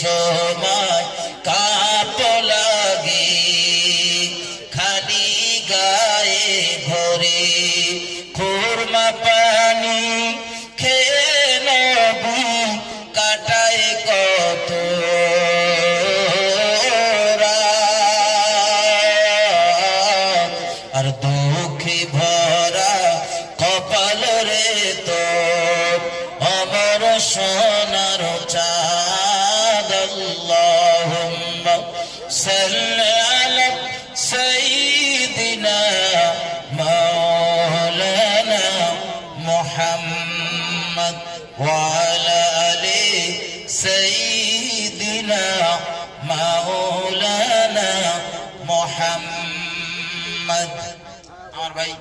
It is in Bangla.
সময় কাপ লাগে খালি গায়ে ঘরে খুরমা পানি খেয়ে নবী কাটায় কত রাত আর দুঃখে ভরা কপাল রে তো অমর সোনার চাঁদ আল্লাহুম্মা সাল্লি আলা সাইয়্যিদিনা মাওলানা মুহাম্মদ ওয়া আলা আলি সাইয়্যিদিনা মাওলানা মুহাম্মদ। আমার ভাই